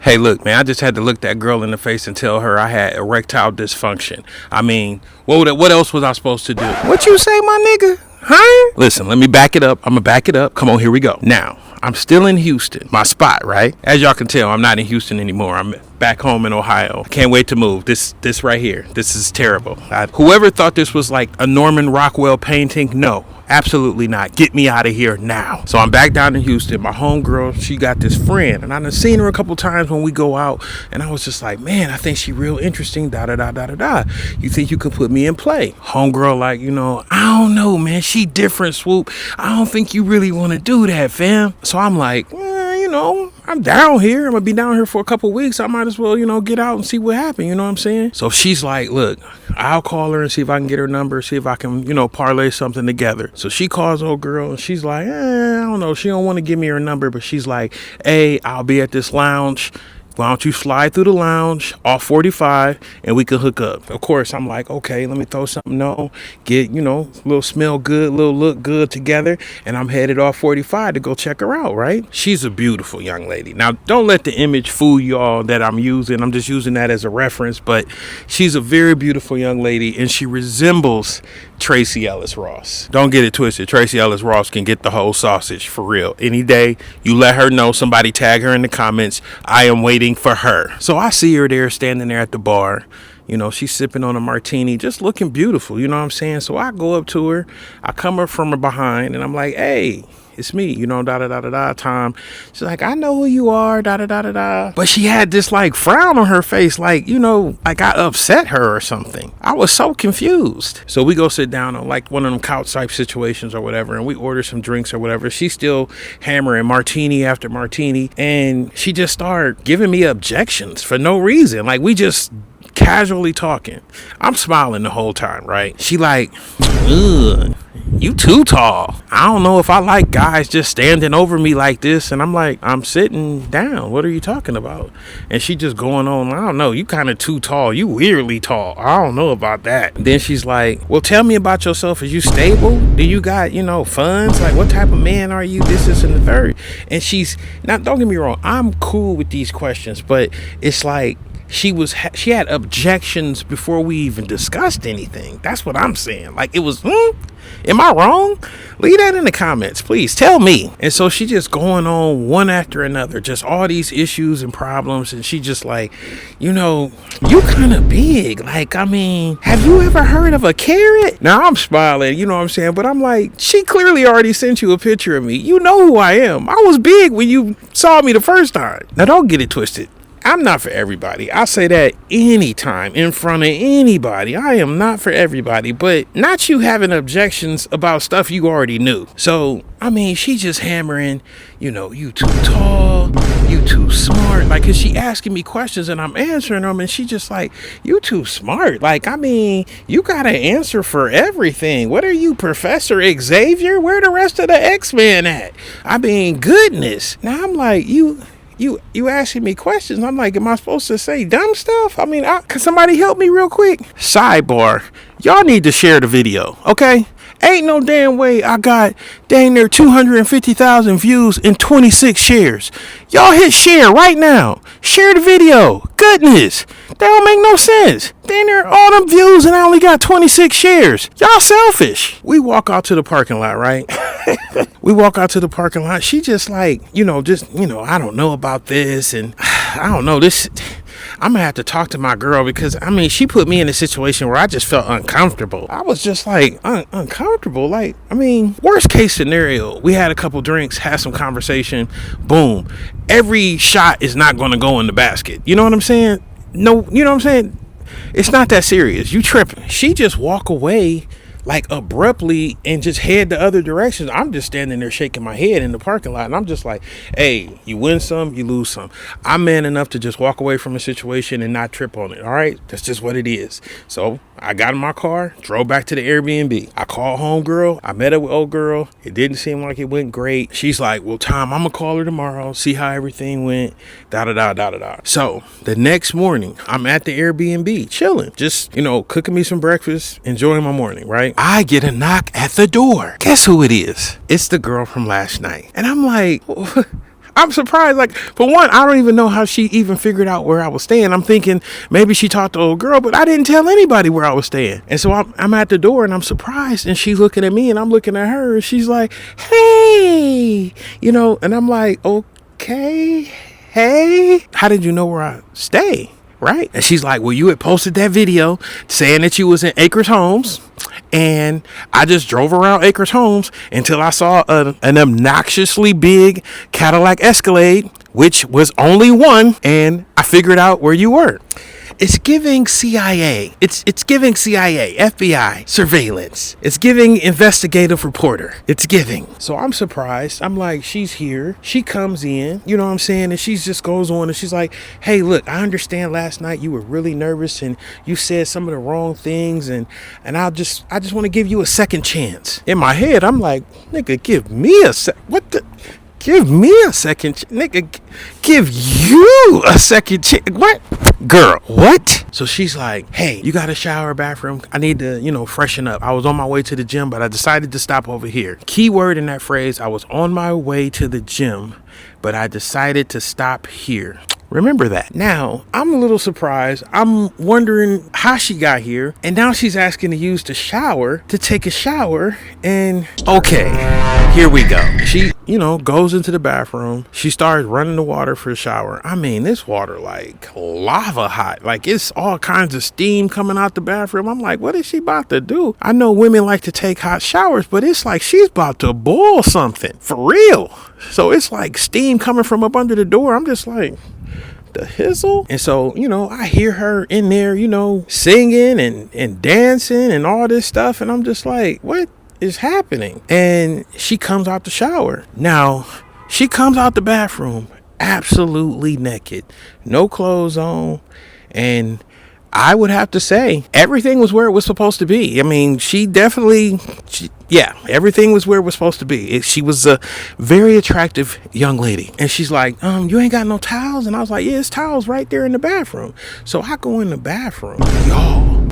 Hey, look, man, I just had to look that girl in the face and tell her I had erectile dysfunction. I mean, what else was I supposed to do? What you say, my nigga? Huh? Listen, let me back it up. I'm gonna back it up. Come on, here we go. Now, I'm still in Houston, my spot, right? As y'all can tell, I'm not in Houston anymore. I'm back home in Ohio. Can't wait to move. This right here, this is terrible. Whoever thought this was like a Norman Rockwell painting, no. Absolutely not. Get me out of here now. So I'm back down in Houston. My homegirl, she got this friend, and I've seen her a couple times when we go out, and I was just like, man, I think she real interesting, da-da-da-da-da-da. You think you could put me in play? Homegirl like, I don't know, man. She different, Swoop. I don't think you really want to do that, fam. So I'm like, I'm down here. I'm going to be down here for a couple weeks. I might as well, get out and see what happened. You know what I'm saying? So she's like, look, I'll call her and see if I can get her number, see if I can, parlay something together. So she calls old girl and she's like, I don't know. She don't want to give me her number, but she's like, hey, I'll be at this lounge. Why don't you slide through the lounge off 45 and we can hook up? Of course, I'm like, okay, let me throw something on, get, a little smell good, little look good together. And I'm headed off 45 to go check her out, right? She's a beautiful young lady. Now, don't let the image fool y'all that I'm using. I'm just using that as a reference, but she's a very beautiful young lady and she resembles Tracy Ellis Ross. Don't get it twisted. Tracy Ellis Ross can get the whole sausage for real. Any day you let her know, somebody tag her in the comments, I am waiting for her. So I see her there standing there at the bar. She's sipping on a martini, just looking beautiful. You know what I'm saying? So I go up to her. I come up from her behind and I'm like, hey, it's me, da-da-da-da-da, Tom. She's like, I know who you are, da-da-da-da-da. But she had this like frown on her face, like, like I upset her or something. I was so confused. So we go sit down on like one of them couch type situations or whatever, and we order some drinks or whatever. She's still hammering martini after martini, and she just started giving me objections for no reason. Like we just casually talking. I'm smiling the whole time, right? She like, ugh, you too tall. I don't know if I like guys just standing over me like this. And I'm like, I'm sitting down. What are you talking about? And she just going on, I don't know, you kind of too tall. You weirdly tall. I don't know about that. And then she's like, well, tell me about yourself. Is you stable? Do you got, funds? Like, what type of man are you? This, and the third. And she's, now, don't get me wrong, I'm cool with these questions, but it's like, she had objections before we even discussed anything. That's what I'm saying. Like it was, am I wrong? Leave that in the comments, please. Tell me. And so she just going on one after another, just all these issues and problems. And she just like, you kind of big. Like, I mean, have you ever heard of a carrot? Now I'm smiling, you know what I'm saying? But I'm like, she clearly already sent you a picture of me. You know who I am. I was big when you saw me the first time. Now don't get it twisted. I'm not for everybody. I say that anytime in front of anybody. I am not for everybody, but not you having objections about stuff you already knew. So, I mean, she just hammering, you too tall, you too smart. Like, cause she asking me questions and I'm answering them and she just like, you too smart. Like, I mean, you got to answer for everything. What are you, Professor Xavier? Where the rest of the X-Men at? I mean, goodness. Now I'm like, you asking me questions. I'm like, am I supposed to say dumb stuff? I mean, can somebody help me real quick? Sidebar, y'all need to share the video, okay? Ain't no damn way I got dang near 250,000 views and 26 shares. Y'all hit share right now. Share the video. Goodness, that don't make no sense. Dang near all them views and I only got 26 shares. Y'all selfish. We walk out to the parking lot, right? We walk out to the parking lot. She just like, I don't know about this and I don't know this. I'm gonna have to talk to my girl because I mean she put me in a situation where I just felt uncomfortable. I was just like uncomfortable. Like, I mean, worst case scenario, we had a couple drinks, had some conversation, boom. Every shot is not gonna go in the basket. You know what I'm saying? No, you know what I'm saying? It's not that serious. You tripping. She just walk away like abruptly and just head the other direction. I'm just standing there shaking my head in the parking lot and I'm just like, hey, you win some, you lose some. I'm man enough to just walk away from a situation and not trip on it. All right, that's just what it is. So I got in my car, drove back to the Airbnb. I called homegirl. I met up with old girl. It didn't seem like it went great. She's like, well, Tom, I'm gonna call her tomorrow, see how everything went, da-da-da-da-da-da. So the next morning, I'm at the Airbnb, chilling, just, cooking me some breakfast, enjoying my morning, right? I get a knock at the door. Guess who it is? It's the girl from last night. And I'm like, I'm surprised. Like, for one, I don't even know how she even figured out where I was staying. I'm thinking maybe she talked to old girl, but I didn't tell anybody where I was staying. And so I'm at the door and I'm surprised. And she's looking at me and I'm looking at her. And she's like, hey, and I'm like, okay, hey, how did you know where I stay? Right? And she's like, well, you had posted that video saying that you was in Acres Homes, and I just drove around Acres Homes until I saw an obnoxiously big Cadillac Escalade, which was only one, and I figured out where you were. It's giving CIA. It's giving CIA, FBI, surveillance. It's giving investigative reporter. It's giving. So I'm surprised. I'm like, she's here. She comes in, you know what I'm saying? And she just goes on and she's like, hey, look, I understand last night you were really nervous and you said some of the wrong things. And I just want to give you a second chance. In my head, I'm like, nigga, give me a give me a second nigga, give you a second chance. What? Girl, what? So she's like, hey, you got a shower, bathroom? I need to, freshen up. I was on my way to the gym, but I decided to stop over here. Key word in that phrase, I was on my way to the gym, but I decided to stop here. Remember that. Now, I'm a little surprised. I'm wondering how she got here. And now she's asking to use the shower to take a shower. And okay, here we go. She, goes into the bathroom. She starts running the water for the shower. I mean, this water like lava hot. Like it's all kinds of steam coming out the bathroom. I'm like, what is she about to do? I know women like to take hot showers, but it's like she's about to boil something for real. So it's like steam coming from up under the door. I'm just like, the hizzle. And so, I hear her in there, singing and dancing and all this stuff. And I'm just like, what is happening? And she comes out the shower. Now, she comes out the bathroom absolutely naked, no clothes on. And I would have to say everything was where it was supposed to be. I mean, everything was where it was supposed to be. She was a very attractive young lady. And she's like, you ain't got no towels? And I was like, yeah, it's towels right there in the bathroom. So I go in the bathroom. Y'all,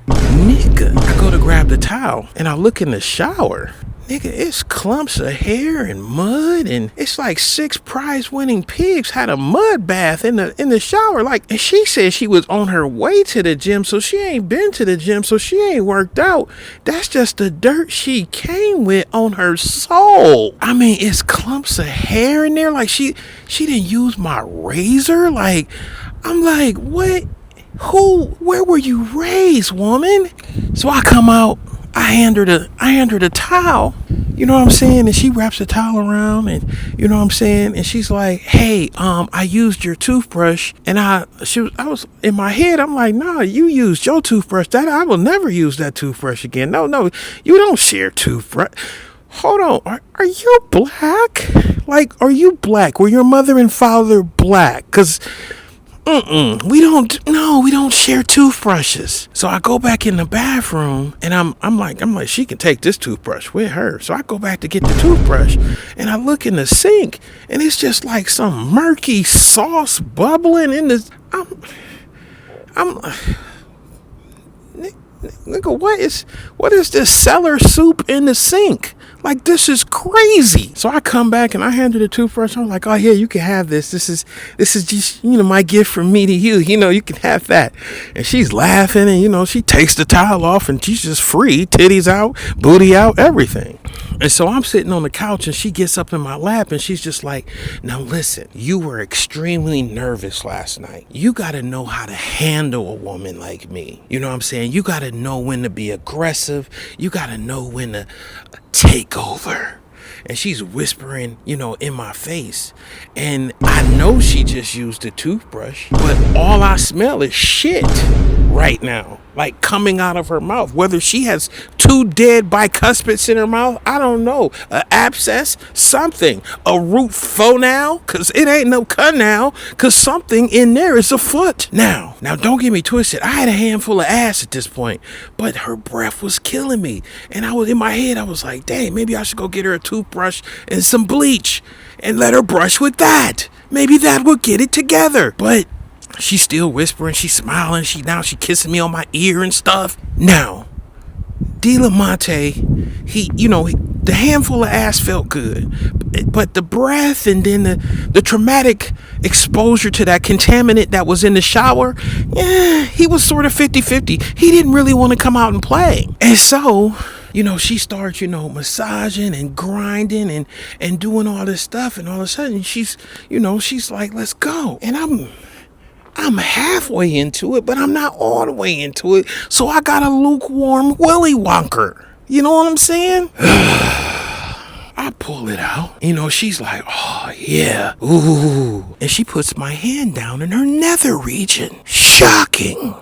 nigga, I go to grab the towel and I look in the shower. Nigga, it's clumps of hair and mud, and it's like 6 prize-winning pigs had a mud bath in the shower. Like, and she said she was on her way to the gym, so she ain't been to the gym, so she ain't worked out. That's just the dirt she came with on her soul. I mean, it's clumps of hair in there. Like, she didn't use my razor. Like, I'm like, what? Where were you raised, woman? So I come out. I hand her the towel, you know what I'm saying? And she wraps the towel around and, you know what I'm saying? And she's like, hey, I used your toothbrush. And I was in my head, I'm like, nah, you used your toothbrush. I will never use that toothbrush again. No, you don't share toothbrush. Hold on. Are you black? Like, are you black? Were your mother and father black? 'Cause we don't share toothbrushes. So I go back in the bathroom and I'm like, she can take this toothbrush with her. So I go back to get the toothbrush and I look in the sink and it's just like some murky sauce bubbling in this. Nigga, what is this cellar soup in the sink? Like, this is crazy. So I come back and I hand her the toothbrush. I'm like, oh yeah, you can have this. This is just, my gift from me to you. You can have that. And she's laughing and, she takes the towel off and she's just free. Titties out, booty out, everything. And so I'm sitting on the couch and she gets up in my lap and she's just like, now listen, you were extremely nervous last night. You got to know how to handle a woman like me. You know what I'm saying? You got to know when to be aggressive. You got to know when to take over. And she's whispering, in my face. And I know she just used a toothbrush, but all I smell is shit right now, like coming out of her mouth. Whether she has 2 dead bicuspids in her mouth, I don't know. An abscess, something. A root fonal, because it ain't no canal, because something in there is a foot. Now, don't get me twisted. I had a handful of ass at this point, but her breath was killing me. And I was in my head, I was like, dang, maybe I should go get her a toothbrush and some bleach and let her brush with that. Maybe that will get it together. But she's still whispering, she's smiling, she kissing me on my ear and stuff. Now, Diamante, the handful of ass felt good, but the breath and then the traumatic exposure to that contaminant that was in the shower, yeah, he was sort of 50-50. He didn't really want to come out and play. And so, she starts, massaging and grinding and doing all this stuff, and all of a sudden she's like, let's go. And I'm halfway into it, but I'm not all the way into it. So I got a lukewarm Willy Wonker. You know what I'm saying? I pull it out. She's like, oh, yeah. Ooh. And she puts my hand down in her nether region. Shocking.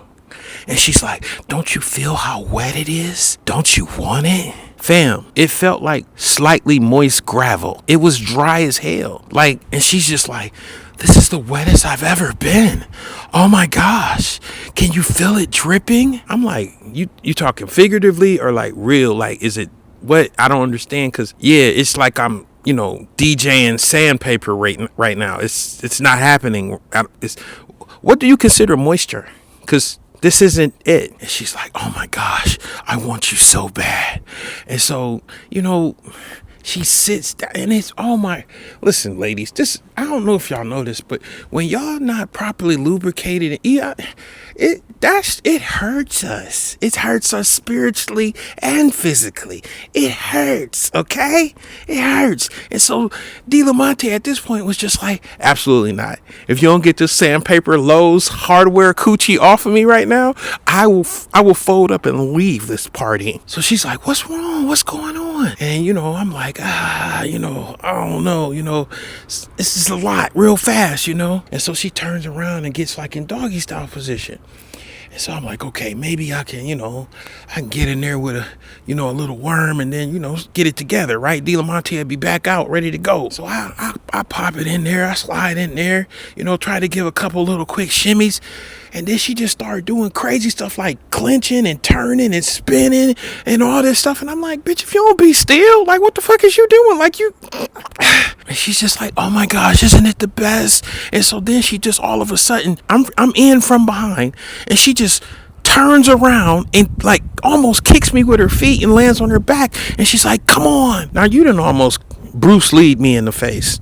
And she's like, don't you feel how wet it is? Don't you want it? Fam, it felt like slightly moist gravel. It was dry as hell. And she's just like, this is the wettest I've ever been. Oh my gosh. Can you feel it dripping? I'm like, you talking figuratively or like real? Like, is it what? I don't understand. Cause yeah, it's like I'm, DJing sandpaper right now. It's not happening. What do you consider moisture? Cause this isn't it. And she's like, oh my gosh, I want you so bad. And so, she sits down and it's, oh my, listen, ladies, I don't know if y'all know this, but when y'all not properly lubricated, it hurts us. It hurts us spiritually and physically. It hurts, okay? It hurts. And so De La Monte at this point was just like, absolutely not. If you don't get this sandpaper Lowe's hardware coochie off of me right now, I will fold up and leave this party. So she's like, what's wrong? What's going on? And, I'm like, I don't know, this is a lot real fast, And so she turns around and gets like in doggy style position. And so I'm like, okay, maybe I can, I can get in there with a little worm and then, get it together, right? De La Monte will be back out, ready to go. So I pop it in there. I slide in there, try to give a couple little quick shimmies. And then she just started doing crazy stuff like clenching and turning and spinning and all this stuff. And I'm like, bitch, if you don't be still, like, what the fuck is you doing? Like, you... And she's just like, oh my gosh, isn't it the best? And so then she just all of a sudden, I'm in from behind and she just turns around and like almost kicks me with her feet and lands on her back. And she's like, come on. Now you done almost Bruce Lee'd me in the face.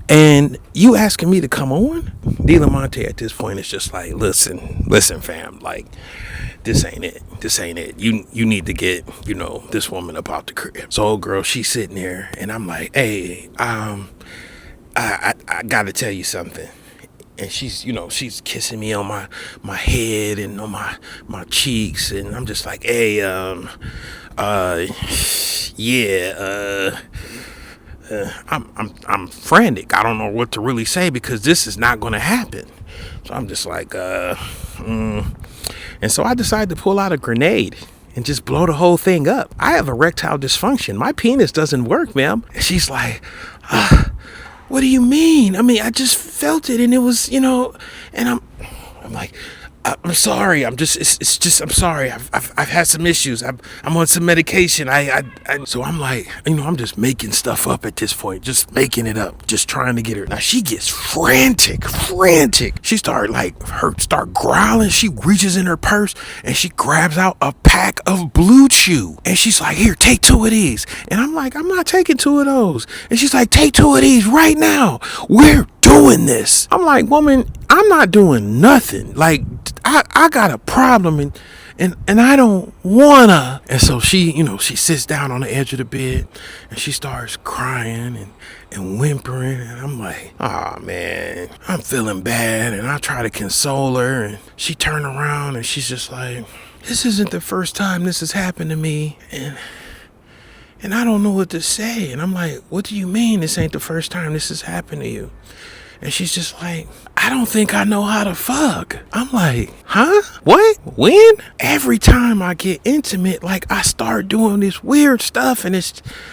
And you asking me to come on? De La Monte at this point is just like, listen, fam, like, this ain't it. You need to get, this woman up out the crib. So old girl, she's sitting there and I'm like, hey, I gotta tell you something. And she's kissing me on my head and on my cheeks. And I'm just like, hey, I'm frantic. I don't know what to really say because this is not going to happen. So I'm just like, And so I decided to pull out a grenade and just blow the whole thing up. I have erectile dysfunction. My penis doesn't work, ma'am. And she's like, what do you mean? I mean, I just felt it and it was, and I'm like, I'm sorry. I'm sorry. I've had some issues. I'm on some medication. So I'm like, I'm just making stuff up at this point, just making it up, just trying to get her. Now she gets frantic. She start growling. She reaches in her purse and she grabs out a pack of Blue Chew. And she's like, here, take 2 of these. And I'm like, I'm not taking 2 of those. And she's like, take 2 of these right now. We're doing this. I'm like, woman, I'm not doing nothing. Like, I got a problem and I don't wanna. And so she sits down on the edge of the bed and she starts crying and whimpering. And I'm like, oh man, I'm feeling bad. And I try to console her and she turned around and she's just like, this isn't the first time this has happened to me. And I don't know what to say. And I'm like, what do you mean this ain't the first time this has happened to you? And she's just like, I don't think I know how to fuck. I'm like, huh? What? When? Every time I get intimate, like I start doing this weird stuff and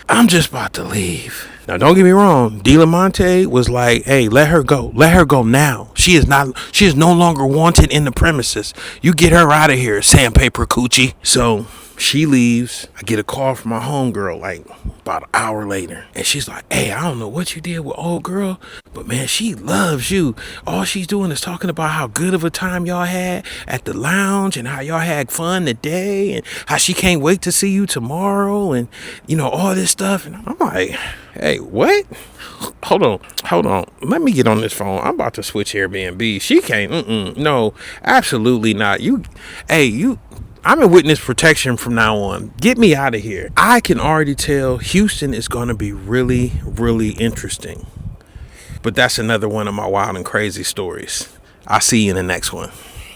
I'm just about to leave. Now, don't get me wrong. De La Monte was like, hey, let her go. Let her go now. She is no longer wanted in the premises. You get her out of here, sandpaper coochie. So She leaves. I get a call from my homegirl like about an hour later. And she's like, hey, I don't know what you did with old girl, but man, she loves you. All she's doing is talking about how good of a time y'all had at the lounge and how y'all had fun today and how she can't wait to see you tomorrow and, you know, all this stuff. And I'm like, hey, what? Hold on. Let me get on this phone. I'm about to switch Airbnb. She can't. No, absolutely not. I'm in witness protection from now on. Get me out of here. I can already tell Houston is going to be really, really interesting. But that's another one of my wild and crazy stories. I'll see you in the next one.